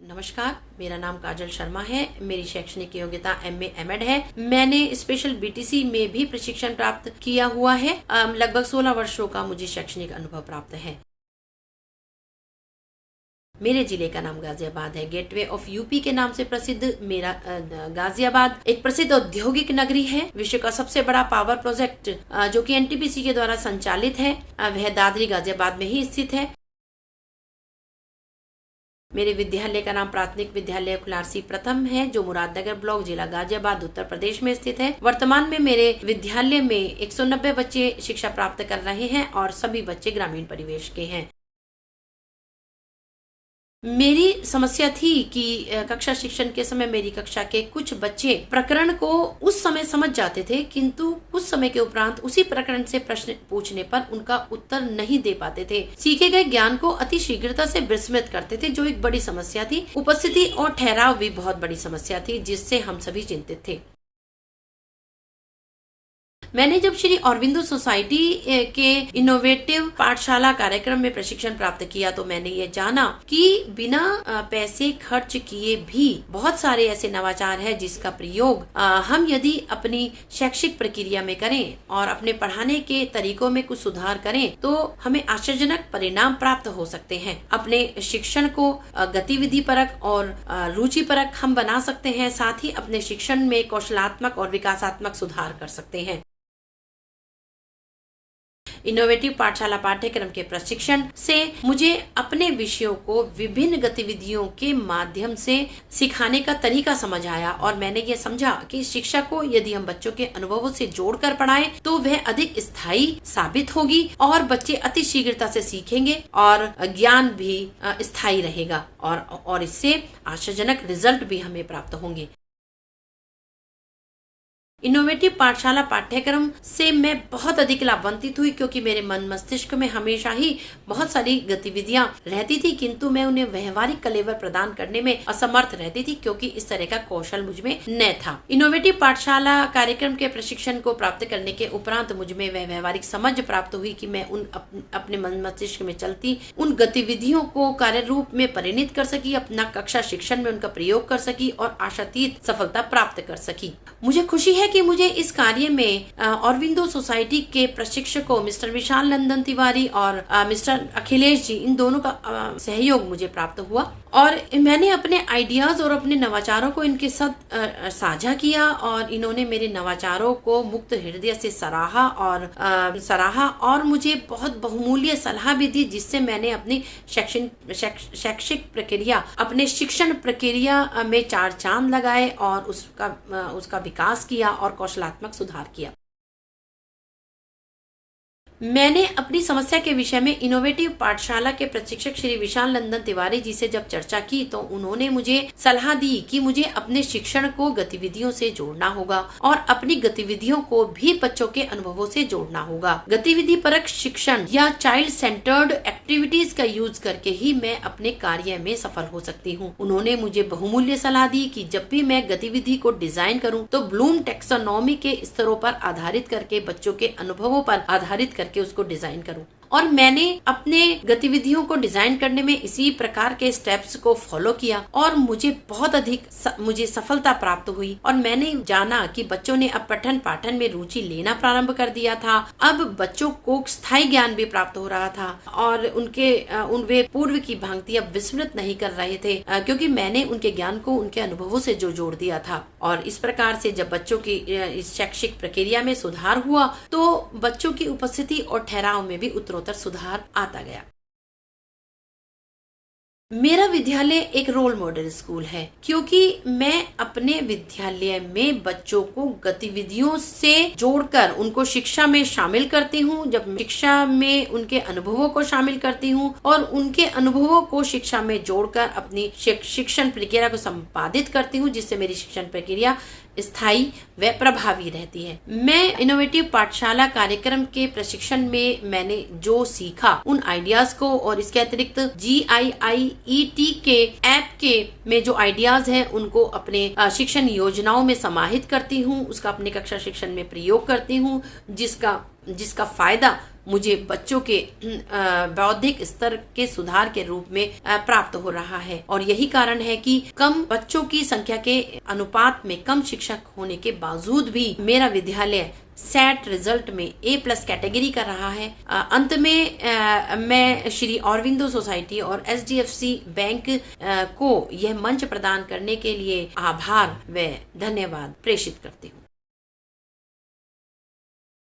नमस्कार, मेरा नाम काजल शर्मा है। मेरी शैक्षणिक योग्यता MA एमएड है। मैंने स्पेशल BTC में भी प्रशिक्षण प्राप्त किया हुआ है। लगभग 16 वर्षों का मुझे शैक्षणिक अनुभव प्राप्त है। मेरे जिले का नाम गाजियाबाद है। गेटवे ऑफ यूपी के नाम से प्रसिद्ध मेरा गाजियाबाद एक प्रसिद्ध औद्योगिक नगरी है। विश्व का सबसे बड़ा पावर प्रोजेक्ट जो कि NTPC के द्वारा संचालित है, वह दादरी गाजियाबाद में ही स्थित है। मेरे विद्यालय का नाम प्राथमिक विद्यालय खुलारसी प्रथम है, जो मुरादनगर ब्लॉक, जिला गाजियाबाद, उत्तर प्रदेश में स्थित है। वर्तमान में मेरे विद्यालय में 190 बच्चे शिक्षा प्राप्त कर रहे हैं और सभी बच्चे ग्रामीण परिवेश के हैं। मेरी समस्या थी कि कक्षा शिक्षण के समय मेरी कक्षा के कुछ बच्चे प्रकरण को उस समय समझ जाते थे, किंतु कुछ समय के उपरांत उसी प्रकरण से प्रश्न पूछने पर उनका उत्तर नहीं दे पाते थे। सीखे गए ज्ञान को अति शीघ्रता से विस्मृत करते थे, जो एक बड़ी समस्या थी। उपस्थिति और ठहराव भी बहुत बड़ी समस्या थी, जिससे हम सभी चिंतित थे। मैंने जब श्री अरविंदो सोसाइटी के इनोवेटिव पाठशाला कार्यक्रम में प्रशिक्षण प्राप्त किया तो मैंने ये जाना कि बिना पैसे खर्च किए भी बहुत सारे ऐसे नवाचार हैं जिसका प्रयोग हम यदि अपनी शैक्षिक प्रक्रिया में करें और अपने पढ़ाने के तरीकों में कुछ सुधार करें तो हमें आश्चर्यजनक परिणाम प्राप्त हो सकते हैं। अपने शिक्षण को गतिविधि परक और रुचि परक हम बना सकते हैं। साथ ही अपने शिक्षण में कौशलात्मक और विकासात्मक सुधार कर सकते हैं। इनोवेटिव पाठशाला पाठ्यक्रम के प्रशिक्षण से मुझे अपने विषयों को विभिन्न गतिविधियों के माध्यम से सिखाने का तरीका समझ आया और मैंने ये समझा कि शिक्षा को यदि हम बच्चों के अनुभवों से जोड़कर पढ़ाएं तो वह अधिक स्थायी साबित होगी और बच्चे अति शीघ्रता से सीखेंगे और ज्ञान भी स्थायी रहेगा और इससे आशाजनक रिजल्ट भी हमें प्राप्त होंगे। इनोवेटिव पाठशाला पाठ्यक्रम से मैं बहुत अधिक लाभान्वित हुई, क्योंकि मेरे मन मस्तिष्क में हमेशा ही बहुत सारी गतिविधियां रहती थी, किंतु मैं उन्हें व्यवहारिक कलेवर प्रदान करने में असमर्थ रहती थी, क्योंकि इस तरह का कौशल मुझमें न था। इनोवेटिव पाठशाला कार्यक्रम के प्रशिक्षण को प्राप्त करने के उपरांत मुझमें वह व्यवहारिक समझ प्राप्त हुई कि मैं अपने मन मस्तिष्क में चलती उन गतिविधियों को कार्य रूप में परिणित कर सकी, अपना कक्षा शिक्षण में उनका प्रयोग कर सकी और आशातीत सफलता प्राप्त कर सकी। मुझे खुशी है कि मुझे इस कार्य में अरविंदो सोसाइटी के प्रशिक्षकों मिस्टर विशाल नंदन तिवारी और मिस्टर अखिलेश जी, इन दोनों का सहयोग मुझे प्राप्त हुआ और मैंने अपने आइडियाज और अपने नवाचारों को इनके साथ साझा किया और इन्होंने मेरे नवाचारों को मुक्त हृदय से सराहा और मुझे बहुत बहुमूल्य सलाह भी दी, जिससे मैंने अपनी शैक्षिक प्रक्रिया, अपने शिक्षण प्रक्रिया में 4 चांद लगाए और उसका विकास किया और कौशलात्मक सुधार किया। मैंने अपनी समस्या के विषय में इनोवेटिव पाठशाला के प्रशिक्षक श्री विशाल नंदन तिवारी जी से जब चर्चा की तो उन्होंने मुझे सलाह दी कि मुझे अपने शिक्षण को गतिविधियों से जोड़ना होगा और अपनी गतिविधियों को भी बच्चों के अनुभवों से जोड़ना होगा। गतिविधि परक शिक्षण या चाइल्ड सेंटर्ड एक्टिविटीज का यूज करके ही मैं अपने कार्य में सफल हो सकती हूँ। उन्होंने मुझे बहुमूल्य सलाह दी कि जब भी मैं गतिविधि को डिजाइन करूँ तो ब्लूम टैक्सोनॉमी के स्तरों पर आधारित करके, बच्चों के अनुभवों पर आधारित करके उसको डिजाइन करूं। और मैंने अपने गतिविधियों को डिजाइन करने में इसी प्रकार के स्टेप्स को फॉलो किया और मुझे बहुत अधिक मुझे सफलता प्राप्त हुई और मैंने जाना कि बच्चों ने अब पठन पाठन में रुचि लेना प्रारंभ कर दिया था। अब बच्चों को स्थायी ज्ञान भी प्राप्त हो रहा था और वे पूर्व की भांति अब विस्मृत नहीं कर रहे थे, क्योंकि मैंने उनके ज्ञान को उनके अनुभवों से जोड़ दिया था। और इस प्रकार से जब बच्चों की इस शैक्षिक प्रक्रिया में सुधार हुआ तो बच्चों की उपस्थिति और ठहराव में भी उत्तरोत्तर सुधार आता गया। मेरा विद्यालय एक रोल मॉडल स्कूल है, क्योंकि मैं अपने विद्यालय में बच्चों को गतिविधियों से जोड़कर उनको शिक्षा में शामिल करती हूँ। जब शिक्षा में उनके अनुभवों को शामिल करती हूँ और उनके अनुभवों को शिक्षा में जोड़कर अपनी शिक्षण प्रक्रिया को संपादित करती हूँ, जिससे मेरी शिक्षण प्रक्रिया स्थायी व प्रभावी रहती है। मैं इनोवेटिव पाठशाला कार्यक्रम के प्रशिक्षण में मैंने जो सीखा उन आइडियाज को और इसके अतिरिक्त GIIET के ऐप के में जो आइडियाज हैं उनको अपने शिक्षण योजनाओं में समाहित करती हूँ, उसका अपने कक्षा शिक्षण में प्रयोग करती हूँ, जिसका फायदा मुझे बच्चों के बौद्धिक स्तर के सुधार के रूप में प्राप्त हो रहा है। और यही कारण है कि कम बच्चों की संख्या के अनुपात में कम शिक्षक होने के बावजूद भी मेरा विद्यालय सेट रिजल्ट में A+ कैटेगरी कर रहा है। अंत में मैं श्री ऑरबिंदो सोसाइटी और HDFC बैंक को यह मंच प्रदान करने के लिए आभार व धन्यवाद प्रेषित करती हूँ।